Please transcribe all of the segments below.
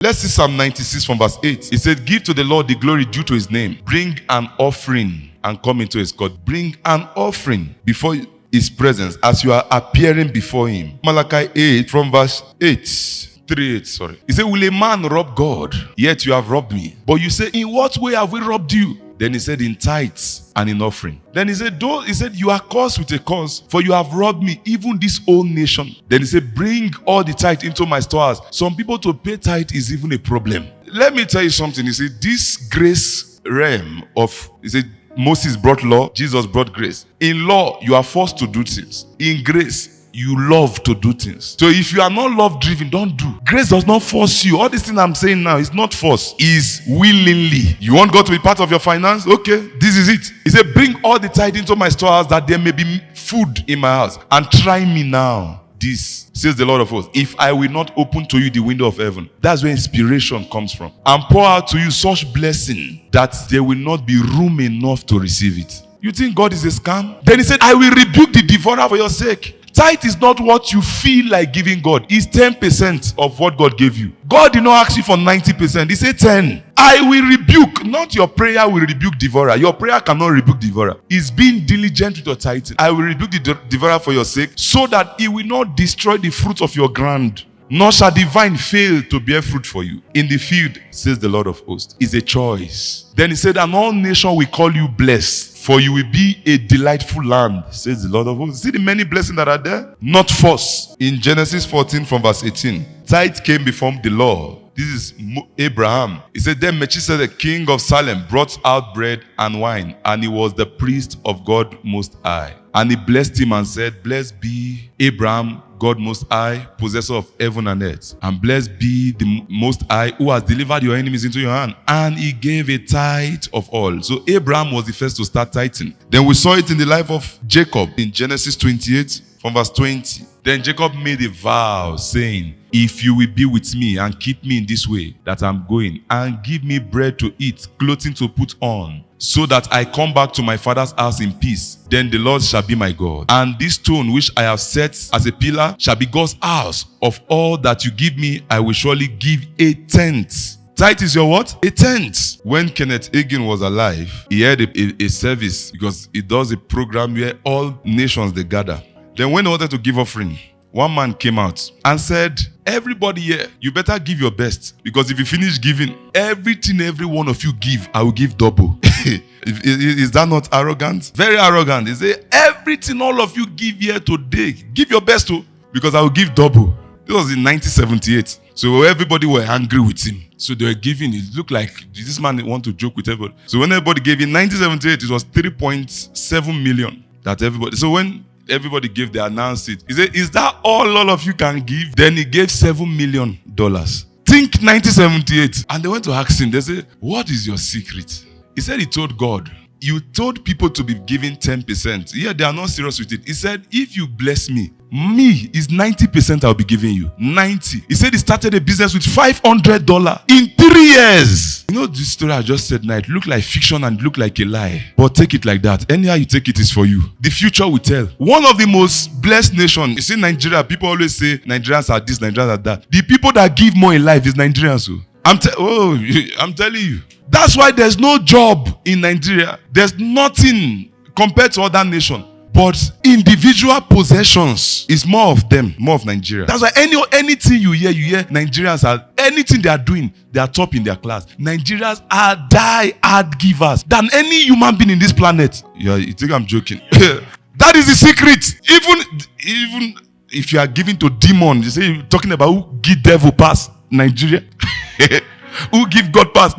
Let's see Psalm 96 from verse 8. It said, give to the Lord the glory due to his name. Bring an offering and come into his court. Bring an offering before his presence as you are appearing before him. Malachi 8 from verse 8. 3:8, sorry. He said, will a man rob God? Yet you have robbed me. But you say, in what way have we robbed you? Then he said, in tithes and in offering. Then he said, you are cursed with a curse, for you have robbed me, even this whole nation. Then he said, bring all the tithe into my storehouse. Some people to pay tithe is even a problem. Let me tell you something. He said, this grace realm he said, Moses brought law, Jesus brought grace. In law, you are forced to do things. In grace, you love to do things. So if you are not love-driven, don't do. Grace does not force you. All this thing I'm saying now is not force. Is willingly. You want God to be part of your finance? Okay, this is it. He said, bring all the tithe into my storehouse that there may be food in my house. And try me now. This, says the Lord of hosts, if I will not open to you the window of heaven. That's where inspiration comes from. And pour out to you such blessing that there will not be room enough to receive it. You think God is a scam? Then he said, I will rebuke the devourer for your sake. Tithe is not what you feel like giving God. It's 10% of what God gave you. God did not ask you for 90%. He said 10. I will rebuke. Not your prayer will rebuke devourer. Your prayer cannot rebuke devourer. It's being diligent with your tithing. I will rebuke the devourer for your sake, so that he will not destroy the fruit of your ground, nor shall the vine fail to bear fruit for you. In the field, says the Lord of hosts. It's a choice. Then he said, and all nations will call you blessed, for you will be a delightful land, says the Lord of hosts. See the many blessings that are there? Not force. In Genesis 14 from verse 18, tithe came before the law. This is Abraham. He said, then Melchizedek, king of Salem, brought out bread and wine, and he was the priest of God Most High. And he blessed him and said, blessed be Abraham, God Most High, possessor of heaven and earth. And blessed be the Most High, who has delivered your enemies into your hand. And he gave a tithe of all. So Abraham was the first to start tithing. Then we saw it in the life of Jacob in Genesis 28 from verse 20. Then Jacob made a vow, saying, if you will be with me and keep me in this way that I'm going, and give me bread to eat, clothing to put on, so that I come back to my father's house in peace, then the Lord shall be my God. And this stone which I have set as a pillar shall be God's house. Of all that you give me, I will surely give a tenth. Tithe is your what? A tenth. When Kenneth Hagin was alive, he had a service, because he does a program where all nations they gather. Then when he wanted to give offering, one man came out and said, everybody here, you better give your best, because if you finish giving, everything every one of you give, I will give double. Is that not arrogant? Very arrogant. He said, everything all of you give here today, give your best to, because I will give double. This was in 1978. So everybody were angry with him. So they were giving, it looked like this man want to joke with everybody. So when everybody gave in 1978, it was 3.7 million that everybody. So when everybody gave, they announced it. He said, is that all of you can give? Then he gave $7 million. Think 1978. And they went to ask him, they said, what is your secret? He said he told God, you told people to be giving 10%. Yeah, they are not serious with it. He said, if you bless me is 90% I'll be giving you. 90. He said he started a business with $500 in 3 years. You know this story I just said now, it looked like fiction and looked like a lie. But take it like that. Anyhow you take it is for you. The future will tell. One of the most blessed nations. You see Nigeria, people always say Nigerians are this, Nigerians are that. The people that give more in life is Nigerians. I'm telling you. That's why there's no job in Nigeria. There's nothing compared to other nations. But individual possessions is more of them, more of Nigeria. That's why anything you hear Nigerians are, anything they are doing, they are top in their class. Nigerians are die-hard givers than any human being in this planet. Yeah, you think I'm joking? That is the secret. Even if you are giving to demons, you say you're talking about who give devil pass Nigeria. Who give God pass?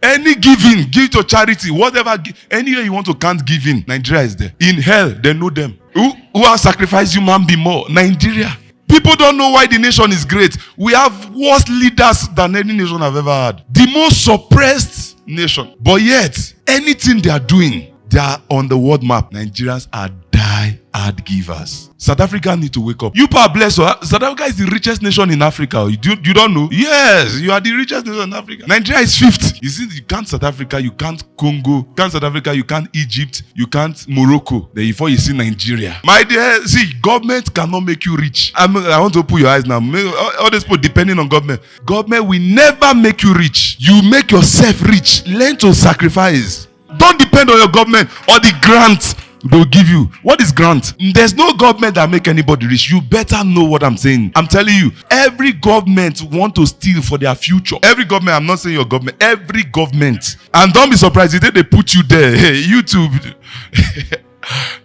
Any giving, give to charity, whatever. Anywhere you want to count giving, Nigeria is there. In hell, they know them. Who have sacrificed human being more? Nigeria. People don't know why the nation is great. We have worse leaders than any nation I've ever had. The most suppressed nation. But yet, anything they are doing, they are on the world map. Nigerians are die hard givers. South Africa need to wake up. You are blessed. South Africa is the richest nation in Africa. You don't know? Yes, you are the richest nation in Africa. Nigeria is fifth. You see, you can't South Africa, you can't Congo, you can't South Africa, you can't Egypt, you can't Morocco. Then before you see Nigeria. My dear, see, government cannot make you rich. I want to open your eyes now. All these people depending on government. Government will never make you rich. You make yourself rich. Learn to sacrifice. Don't depend on your government or the grant they'll give you. What is grant? There's no government that make anybody rich. You better know what I'm saying. I'm telling you, every government want to steal for their future. Every government, I'm not saying your government, every government. And don't be surprised if they put you there. Hey, YouTube,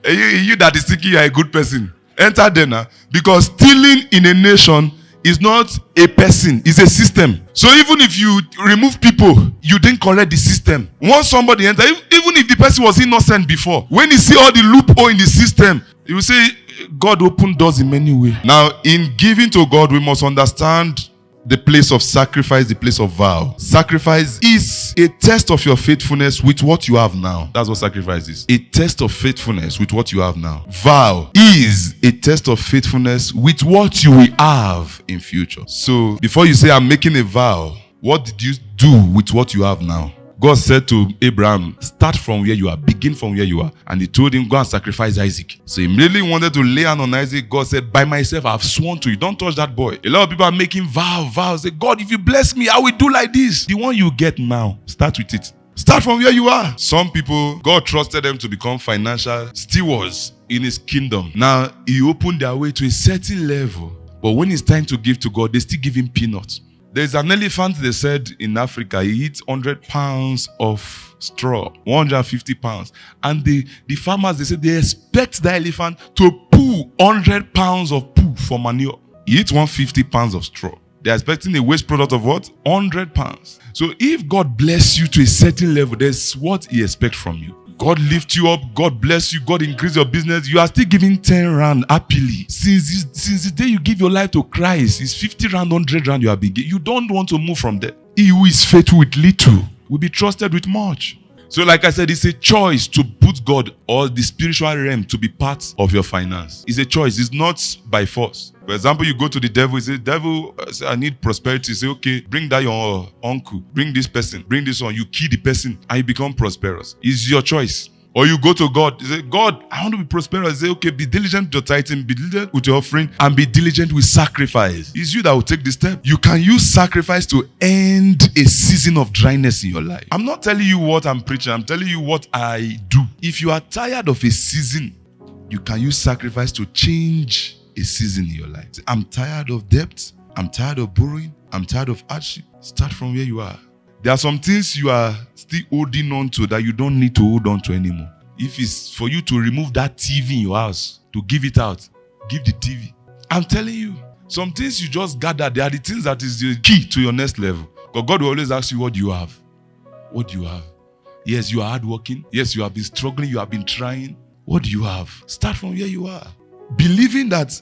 you that is thinking you're a good person, enter there now. Because stealing in a nation is not a person, it's a system. So even if you remove people, you didn't correct the system. Once somebody enters, even if the person was innocent before, when you see all the loophole in the system, you will say, God opened doors in many ways. Now, in giving to God, we must understand the place of sacrifice, the place of vow. Sacrifice is a test of your faithfulness with what you have now. That's what sacrifice is. A test of faithfulness with what you have now. Vow is a test of faithfulness with what you will have in future. So before you say, I'm making a vow, what did you do with what you have now? God said to Abraham, start from where you are, begin from where you are. And he told him, go and sacrifice Isaac. So he immediately wanted to lay hand on Isaac. God said, by myself, I've sworn to you, don't touch that boy. A lot of people are making vows. Say, God, if you bless me, I will do like this. The one you get now, start with it. Start from where you are. Some people, God trusted them to become financial stewards in his kingdom. Now, he opened their way to a certain level. But when it's time to give to God, they still give him peanuts. There's an elephant, they said, in Africa. He eats 100 pounds of straw, 150 pounds. And the farmers, they said they expect the elephant to poo 100 pounds of poo for manure. He eats 150 pounds of straw. They're expecting a waste product of what? 100 pounds. So if God bless you to a certain level, there's what he expects from you. God lift you up, God bless you, God increase your business. You are still giving 10 rand happily. Since the day you give your life to Christ, it's 50 rand, 100 rand you are beginning. You don't want to move from there. He who is faithful with little will be trusted with much. So like I said, it's a choice to put God or the spiritual realm to be part of your finance. It's a choice. It's not by force. For example, you go to the devil, you say, devil, I need prosperity. You say, okay, bring that your uncle, bring this person, bring this one. You kill the person and you become prosperous. It's your choice. Or you go to God, you say, God, I want to be prosperous. You say, okay, be diligent with your tithing, be diligent with your offering, and be diligent with sacrifice. It's you that will take the step. You can use sacrifice to end a season of dryness in your life. I'm not telling you what I'm preaching. I'm telling you what I do. If you are tired of a season, you can use sacrifice to change a season in your life. I'm tired of debt. I'm tired of borrowing. I'm tired of hardship. Start from where you are. There are some things you are still holding on to that you don't need to hold on to anymore. If it's for you to remove that TV in your house, to give it out, give the TV. I'm telling you, some things you just gather, they are the things that is the key to your next level. Because God will always ask you, what do you have? What do you have? Yes, you are hardworking. Yes, you have been struggling. You have been trying. What do you have? Start from where you are. Believing that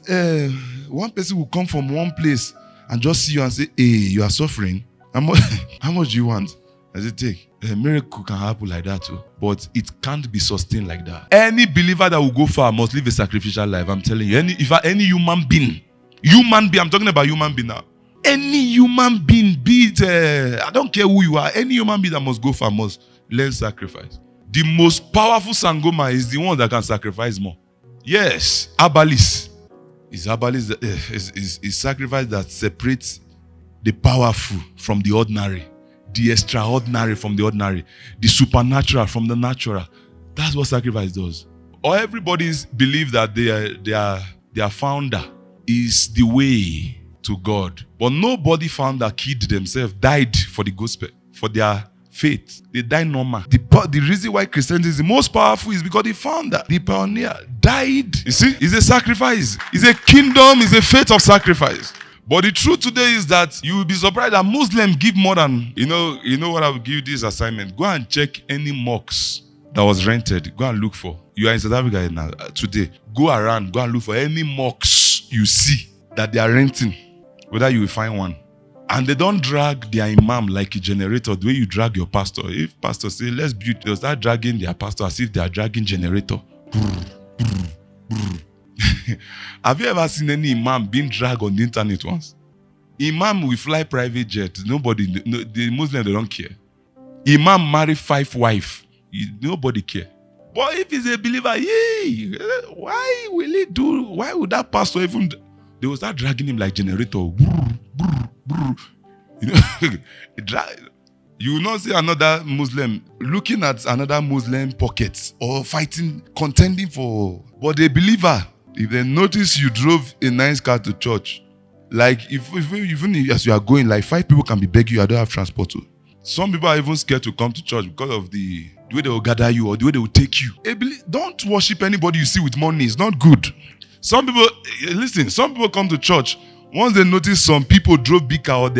one person will come from one place and just see you and say, hey, you are suffering. How much do you want? Does it take? A miracle can happen like that too. But it can't be sustained like that. Any believer that will go far must live a sacrificial life. I'm telling you. Any human being, I'm talking about human being now. Any human being, be it, I don't care who you are, any human being that must go far must learn sacrifice. The most powerful Sangoma is the one that can sacrifice more. Yes, Abalis. Is sacrifice that separates the powerful from the ordinary, the extraordinary from the ordinary, the supernatural from the natural. That's what sacrifice does. Or everybody's believe that their founder is the way to God. But nobody founder killed themselves, died for the gospel, for their faith. They died normal. The reason why Christianity is the most powerful is because the founder, the pioneer, died. You see, it's a sacrifice. It's a kingdom, it's a faith of sacrifice. But the truth today is that you will be surprised that Muslims give more than, you know what I will give you this assignment. Go and check any mosque that was rented. Go and look for. You are in South Africa now, today. Go around, go and look for any mosque you see that they are renting. Whether you will find one. And they don't drag their imam like a generator, the way you drag your pastor. If pastor say, let's build, they'll start dragging their pastor as if they are dragging generator. Have you ever seen any imam being dragged on the internet once? Imam will fly private jet. Nobody, no, the Muslims, they don't care. Imam marry 5 wives. Nobody care. But if he's a believer, yay! Why would that pastor even? They will start dragging him like generator. You know, you will not see another Muslim looking at another Muslim pocket or fighting, contending for. But a believer, if they notice you drove a nice car to church, like even as you are going, like 5 people can be begging you, I don't have transport to. Some people are even scared to come to church because of the way they will gather you or the way they will take you. Don't worship anybody you see with money. It's not good. Some people, listen, some people come to church. Once they notice some people drove big car, or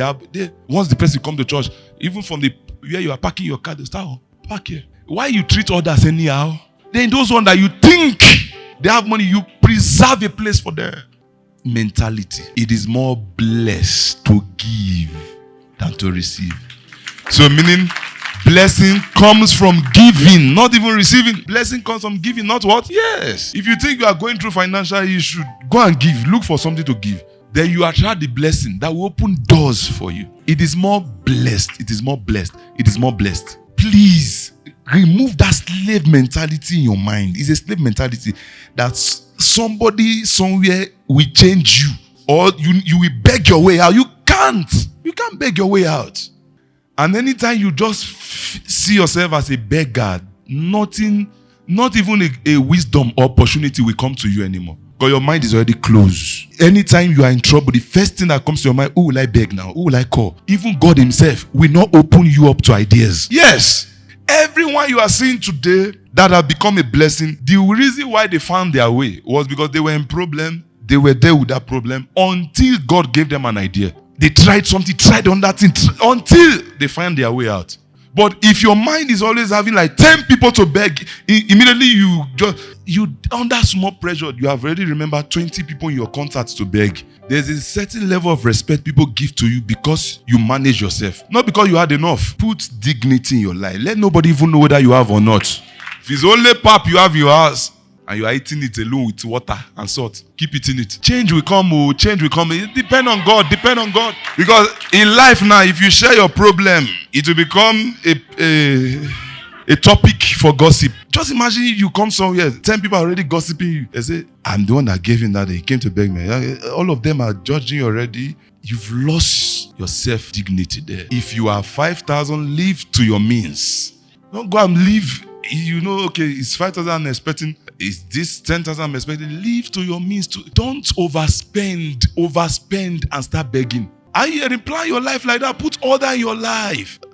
once the person come to church, even from where you are parking your car, they start, park here. Why you treat others anyhow? Then those ones that you think they have money, you preserve a place for them. Mentality. It is more blessed to give than to receive. So meaning, blessing comes from giving, not even receiving. Blessing comes from giving, not what? Yes. If you think you are going through financial issues, go and give. Look for something to give. Then you attract the blessing that will open doors for you. It is more blessed. It is more blessed. It is more blessed. Please remove that slave mentality in your mind. It's a slave mentality that somebody somewhere will change you, or you will beg your way out. You can't. You can't beg your way out. And anytime you just see yourself as a beggar, not even a wisdom or opportunity will come to you anymore. Because your mind is already closed. Anytime you are in trouble, the first thing that comes to your mind, who will I beg now? Who will I call? Even God himself will not open you up to ideas. Yes. Everyone you are seeing today that have become a blessing, the reason why they found their way was because they were in problem. They were there with that problem until God gave them an idea. They tried something, tried on that thing until they find their way out. But if your mind is always having like 10 people to beg, immediately you under small pressure, you have already remembered 20 people in your contacts to beg. There's a certain level of respect people give to you because you manage yourself, not because you had enough. Put dignity in your life. Let nobody even know whether you have or not. If it's only pap you have in your house, and you are eating it alone with water and salt, keep eating it. Change will come, change will come. It depends on God, depend on God. Because in life now, if you share your problem, it will become a topic for gossip. Just imagine you come somewhere, 10 people are already gossiping you. They say, I'm the one that gave him that day. He came to beg me. All of them are judging you already. You've lost your self-dignity there. If you are 5,000, live to your means. Don't go and live. You know, okay, it's 5,000 I'm expecting. Is this 10,000 I'm expecting? Live to your means. Don't overspend and start begging. I reply your life like that. Put order in your life.